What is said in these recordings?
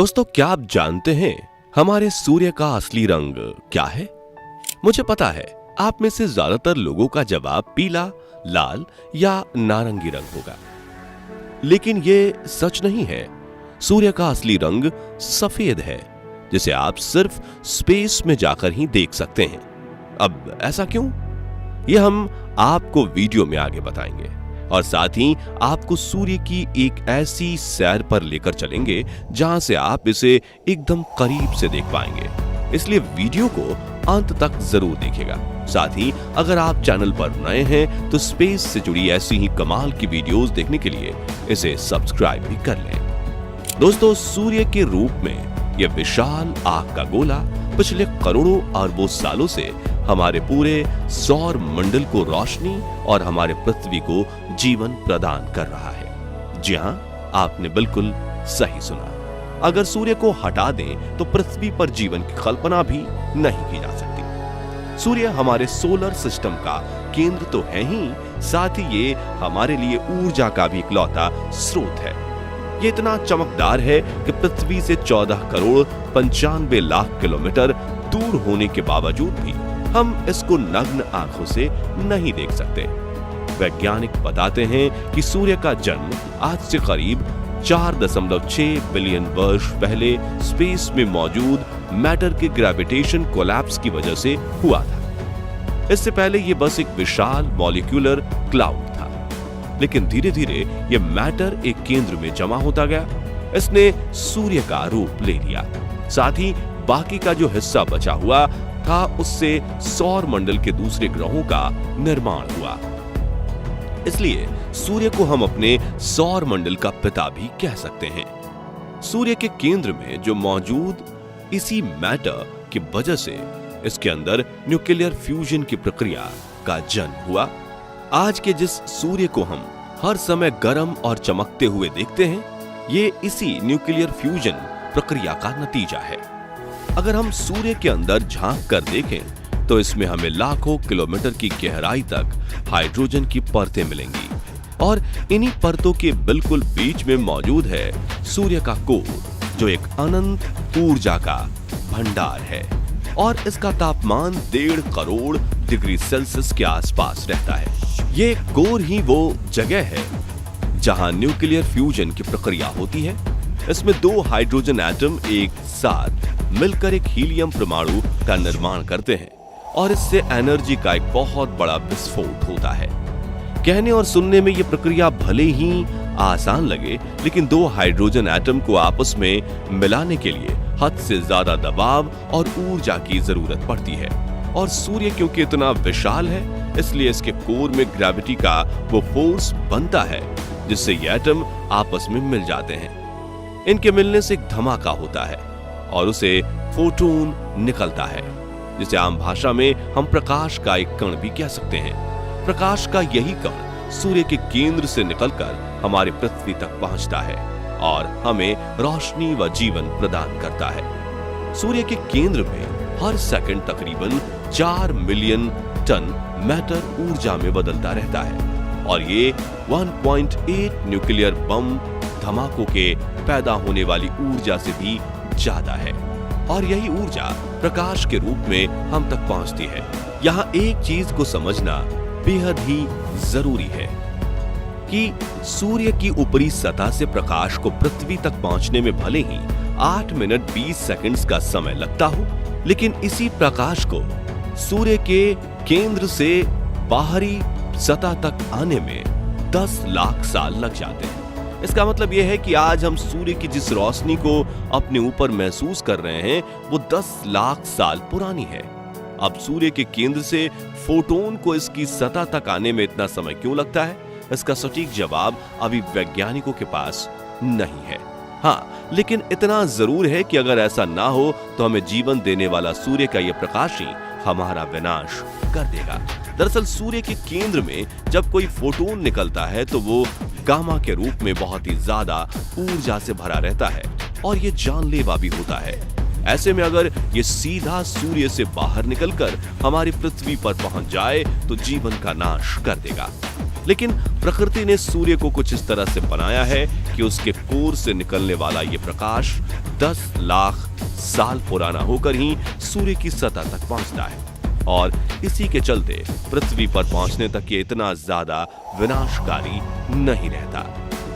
दोस्तों, क्या आप जानते हैं हमारे सूर्य का असली रंग क्या है? मुझे पता है आप में से ज्यादातर लोगों का जवाब पीला, लाल या नारंगी रंग होगा, लेकिन ये सच नहीं है। सूर्य का असली रंग सफेद है, जिसे आप सिर्फ स्पेस में जाकर ही देख सकते हैं। अब ऐसा क्यों? ये हम आपको वीडियो में आगे बताएंगे और साथ ही आपको सूर्य की एक ऐसी सैर पर लेकर चलेंगे जहां से आप इसे एकदम करीब से देख पाएंगे। इसलिए वीडियो को अंत तक जरूर देखिएगा। साथ ही अगर आप चैनल पर नए हैं तो स्पेस से जुड़ी ऐसी ही कमाल की वीडियोस देखने के लिए इसे सब्सक्राइब भी कर लें। दोस्तों, सूर्य के रूप में यह विशाल आग का गोला पिछले करोड़ों अरबों सालों से हमारे पूरे सौर मंडल को रोशनी और हमारे पृथ्वी को जीवन प्रदान कर रहा है। जी हां, आपने बिल्कुल सही सुना। अगर सूर्य को हटा दें तो पृथ्वी पर जीवन की कल्पना भी नहीं की जा सकती। सूर्य हमारे सोलर सिस्टम का केंद्र तो है ही, साथ ही ये हमारे लिए ऊर्जा का भी इकलौता स्रोत है। ये इतना चमकदार है कि पृथ्वी से 14 करोड़ 95 लाख किलोमीटर दूर होने के बावजूद भी हम इसको नग्न आंखों से नहीं देख सकते। वैज्ञानिक बताते हैं कि सूर्य का जन्म आज से करीब 4.6 बिलियन वर्ष पहले स्पेस में मौजूद मैटर के ग्रेविटेशन कोलैप्स की वजह से हुआ था। इससे पहले यह बस एक विशाल मॉलिक्यूलर क्लाउड था, लेकिन धीरे धीरे यह मैटर एक केंद्र में जमा होता गया। इसने सूर्य का रूप ले लिया। साथ ही बाकी का जो हिस्सा बचा हुआ था, उससे सौर मंडल के दूसरे ग्रहों का निर्माण हुआ। इसलिए सूर्य को हम अपने सौर मंडल का पिता भी कह सकते हैं। सूर्य के केंद्र में जो मौजूद इसी मैटर की वजह से इसके अंदर न्यूक्लियर फ्यूजन की प्रक्रिया का जन्म हुआ। आज के जिस सूर्य को हम हर समय गर्म और चमकते हुए देखते हैं, ये इसी न्यूक्लियर फ्यूजन प्रक्रिया का नतीजा है। अगर हम सूर्य के अंदर झांक कर देखें तो इसमें हमें लाखों किलोमीटर की गहराई तक हाइड्रोजन की परतें मिलेंगी और इन्हीं परतों के बिल्कुल बीच में मौजूद है सूर्य का कोर, जो एक अनंत ऊर्जा का भंडार है और इसका तापमान 1.5 करोड़ डिग्री सेल्सियस के आसपास रहता है। ये कोर ही वो जगह है जहां न्यूक्लियर फ्यूजन की प्रक्रिया होती है। इसमें 2 हाइड्रोजन एटम एक साथ मिलकर एक हीलियम परमाणु का निर्माण करते हैं और इससे एनर्जी का एक बहुत बड़ा विस्फोट होता है। कहने और सुनने में यह प्रक्रिया भले ही आसान लगे, लेकिन 2 हाइड्रोजन एटम को आपस में मिलाने के लिए हद से ज्यादा दबाव और ऊर्जा की जरूरत पड़ती है। और सूर्य क्योंकि इतना विशाल है, इसलिए इसके कोर में ग्रेविटी का वो फोर्स बनता है जिससे ये एटम आपस में मिल जाते हैं। इनके मिलने से एक धमाका होता है और उसे फोटोन निकलता है, जिसे आम भाषा में हम प्रकाश का एक कण भी कह सकते हैं। प्रकाश का यही कण सूर्य के केंद्र से निकलकर हमारे पृथ्वी तक पहुंचता है और हमें रोशनी व जीवन प्रदान करता है। सूर्य के केंद्र में हर सेकंड तकरीबन 4 मिलियन टन मैटर ऊर्जा में बदलता रहता है और ये 1.8 न्यूक्लियर बम धमाकों के पैदा होने वाली ऊर्जा से भी ज्यादा है। और यही ऊर्जा प्रकाश के रूप में हम तक पहुंचती है। यहाँ एक चीज को समझना बेहद ही जरूरी है कि सूर्य की ऊपरी सतह से प्रकाश को पृथ्वी तक पहुंचने में भले ही 8 मिनट 20 सेकंड्स का समय लगता हो, लेकिन इसी प्रकाश को सूर्य के केंद्र से बाहरी सतह तक आने में 10 लाख साल लग जाते हैं। इसका मतलब यह है कि आज हम सूर्य की जिस रोशनी को अपने ऊपर महसूस कर रहे हैं, वो 10 लाख साल पुरानी है। अब सूर्य के केंद्र से फोटोन को इसकी सतह तक आने में इतना समय क्यों लगता है, इसका सटीक जवाब अभी वैज्ञानिकों के पास नहीं है। हाँ, लेकिन इतना जरूर है कि अगर ऐसा ना हो तो हमें जीवन देने वाला सूर्य का यह प्रकाश ही हमारा विनाश कर देगा। दरअसल सूर्य के केंद्र में जब कोई फोटोन निकलता है तो वो गामा के रूप में बहुत ही ज्यादा ऊर्जा से भरा रहता है और ये जानलेवा भी होता है। ऐसे में अगर ये सीधा सूर्य से बाहर निकलकर हमारी पृथ्वी पर पहुंच जाए तो जीवन का नाश कर देगा। लेकिन प्रकृति ने सूर्य को कुछ इस तरह से बनाया है कि उसके कोर से निकलने वाला ये प्रकाश 10 लाख साल पुराना होकर ही सूर्य की सतह तक पहुंचता है और इसी के चलते पृथ्वी पर पहुंचने तक ये इतना ज्यादा विनाशकारी नहीं रहता।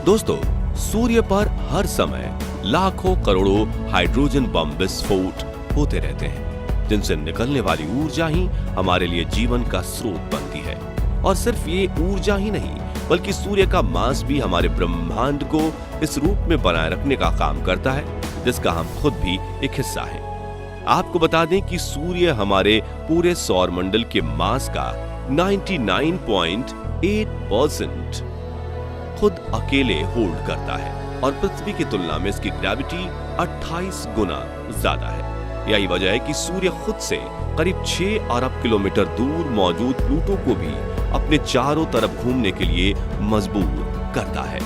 दोस्तों, सूर्य पर हर समय लाखों करोड़ों हाइड्रोजन बम विस्फोट होते रहते हैं, जिनसे निकलने वाली ऊर्जा ही हमारे लिए जीवन का स्रोत बनती है। और सिर्फ ये ऊर्जा ही नहीं, बल्कि सूर्य का मास भी हमारे ब्रह्मांड को इस रूप में बनाए रखने का काम करता है, जिसका हम खुद भी एक हिस्सा हैं। आपको बता दें कि सूर्य हमारे पूरे सौर मंडल के मास का 99.8% खुद अकेले होल्ड करता है और पृथ्वी की तुलना में इसकी ग्रेविटी 28 गुना ज्यादा है। यही वजह है कि सूर्य खुद से करीब 6 अरब किलोमीटर दूर मौजूद प्लूटो को भी अपने चारों तरफ घूमने के लिए मजबूर करता है।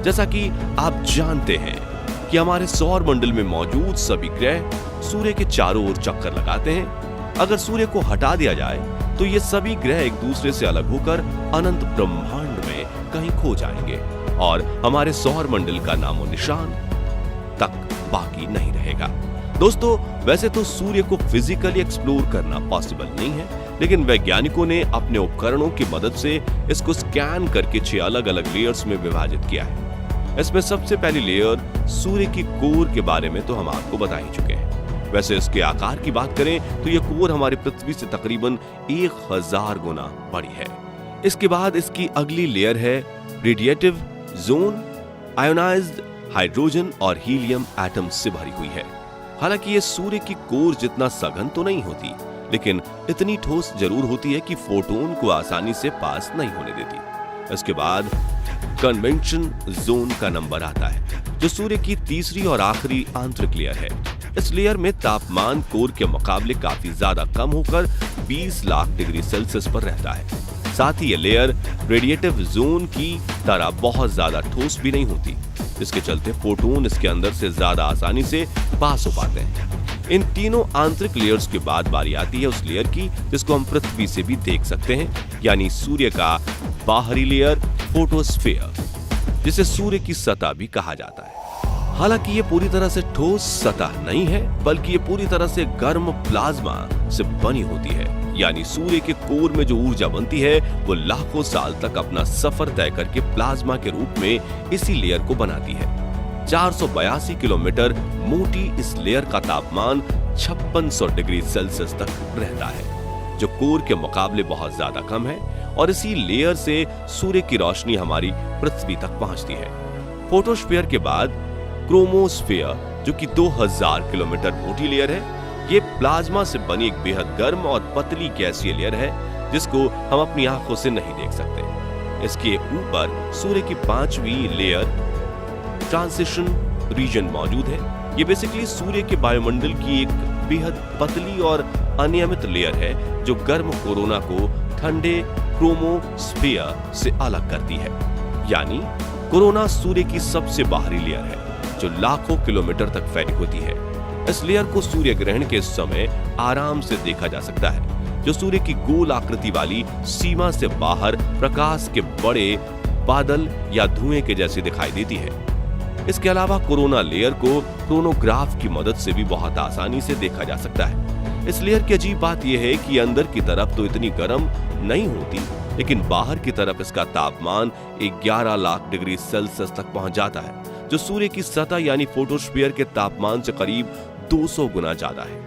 जैसा कि आप जानते हैं कि हमारे सौर मंडल में मौजूद सभी ग्रह सूर्य के चारों ओर चक्कर लगाते हैं। अगर सूर्य को हटा दिया जाए तो ये सभी ग्रह एक दूसरे से अलग होकर अनंत ब्रह्मांड में कहीं खो जाएंगे और हमारे सौर मंडल का नामो निशान तक बाकी नहीं रहेगा। दोस्तों, वैसे तो सूर्य को फिजिकली एक्सप्लोर करना पॉसिबल नहीं है, लेकिन वैज्ञानिकों ने अपने उपकरणों की मदद से इसको स्कैन करके 6 अलग अलग लेयर्स में विभाजित किया है। इसमें सबसे पहली लेयर सूर्य की कोर के बारे में तो हम आपको बता ही चुके हैं। वैसे इसके आकार की बात करें तो यह कोर हमारी पृथ्वी से तकरीबन 1000 गुना बड़ी है। इसके बाद इसकी अगली लेयर है रेडिएटिव जोन, आयोनाइज्ड हाइड्रोजन और हीलियम एटम्स से भरी हुई है। हालांकि ये सूर्य की कोर जितना सघन तो नहीं होती, लेकिन इतनी ठोस जरूर होती है कि फोटोन को आसानी से पास नहीं होने देती। इसके बाद कन्वेक्शन जोन का नंबर आता है, जो सूर्य की तीसरी और आखिरी आंतरिक लेयर है। इस लेयर में तापमान कोर के मुकाबले काफी ज्यादा कम होकर 20 लाख डिग्री सेल्सियस पर रहता है। साथ ही ये लेयर रेडिएटिव जोन की तरह बहुत ज्यादा ठोस भी नहीं होती, जिसके चलते फोटोन इसके अंदर से ज्यादा आसानी से पास हो पाते हैं। इन तीनों आंतरिक लेयर्स के बाद बारी आती है उस लेयर की जिसको हम पृथ्वी से भी देख सकते हैं, यानी सूर्य का बाहरी लेयर फोटोस्फीयर, जिसे सूर्य की सतह भी कहा जाता है। हालांकि ये पूरी तरह से ठोस सतह नहीं है, बल्कि ये पूरी तरह से गर्म प्लाज्मा से बनी होती है। यानी सूर्य के कोर में जो ऊर्जा बनती है वो लाखों साल तक अपना सफर तय करके प्लाज्मा के रूप में इसी लेयर को बनाती है। 482 किलोमीटर मोटी इस लेयर का तापमान 5600 डिग्री सेल्सियस तक रहता है, जो कोर के मुकाबले बहुत ज्यादा कम है। और इसी लेयर से सूर्य की रोशनी हमारी पृथ्वी तक पहुंचती है। फोटोस्फीयर के बाद क्रोमोस्फीयर, जो कि 2000 किलोमीटर मोटी लेयर है, ये प्लाज्मा से बनी एक बेहद गर्म और पतली गैसीय लेयर है, जिसको हम अपनी आंखों से नहीं देख सकते। इसके ऊपर सूर्य की 5वीं लेयर ट्रांजिशन रीजन मौजूद है। ये बेसिकली सूर्य के वायुमंडल की एक बेहद पतली और अनियमित लेयर है, जो गर्म कोरोना को ठंडे क्रोमोस्फीयर से अलग करती है। यानी कोरोना सूर्य की सबसे बाहरी लेयर है, जो लाखों किलोमीटर तक फैली होती है। इस लेयर को सूर्य ग्रहण के समय आराम से देखा जा सकता है, जो सूर्य की गोल आकृति वाली सीमा से बाहर प्रकाश के बड़े बादल या धुएं के जैसी दिखाई देती है। इसके अलावा कोरोना लेयर को क्रोनोग्राफ की मदद से भी बहुत आसानी से देखा जा सकता है। इस लेयर की अजीब बात यह है कि अंदर की तरफ तो इतनी गर्म नहीं होती, लेकिन बाहर की तरफ इसका तापमान 11 लाख डिग्री सेल्सियस तक पहुंच जाता है, जो सूर्य की सतह यानी फोटोस्फीयर के तापमान से करीब 200 गुना ज्यादा है।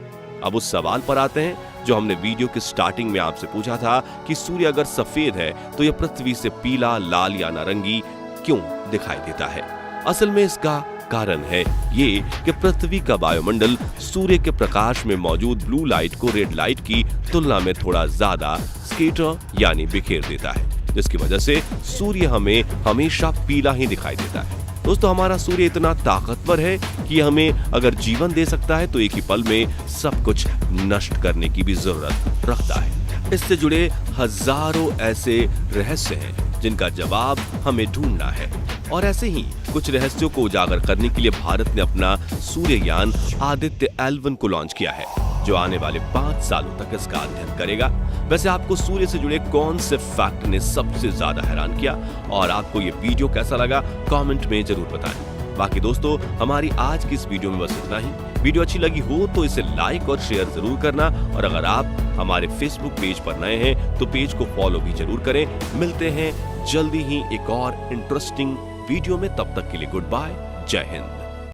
अब उस सवाल पर आते हैं जो हमने वीडियो की स्टार्टिंग में आपसे पूछा था कि सूर्य अगर सफेद है तो यह पृथ्वी से पीला, लाल या नारंगी क्यों दिखाई देता है। असल में इसका कारण है ये कि पृथ्वी का वायुमंडल सूर्य के प्रकाश में मौजूद ब्लू लाइट को रेड लाइट की तुलना में थोड़ा ज्यादा स्कैटर यानी बिखेर देता है, जिसकी वजह से सूर्य हमें हमेशा पीला ही दिखाई देता है। दोस्तों, हमारा सूर्य इतना ताकतवर है कि हमें अगर जीवन दे सकता है तो एक ही पल में सब कुछ नष्ट करने की भी जरूरत रखता है। इससे जुड़े हजारों ऐसे रहस्य हैं जिनका जवाब हमें ढूंढना है, और ऐसे ही कुछ रहस्यों को उजागर करने के लिए भारत ने अपना सूर्ययान आदित्य L1 को लॉन्च किया है। जो आने वाले 5 सालों तक इसका अध्ययन करेगा। वैसे आपको सूर्य से जुड़े कौन से फैक्ट ने सबसे ज्यादा हैरान किया और आपको ये वीडियो कैसा लगा कमेंट में जरूर बताएं। बाकी दोस्तों, हमारी आज की इस वीडियो में बस इतना ही। वीडियो अच्छी लगी हो तो इसे लाइक और शेयर जरूर करना, और अगर आप हमारे फेसबुक पेज पर नए हैं तो पेज को फॉलो भी जरूर करें। मिलते हैं जल्दी ही एक और इंटरेस्टिंग वीडियो में, तब तक के लिए गुड बाय, जय हिंद।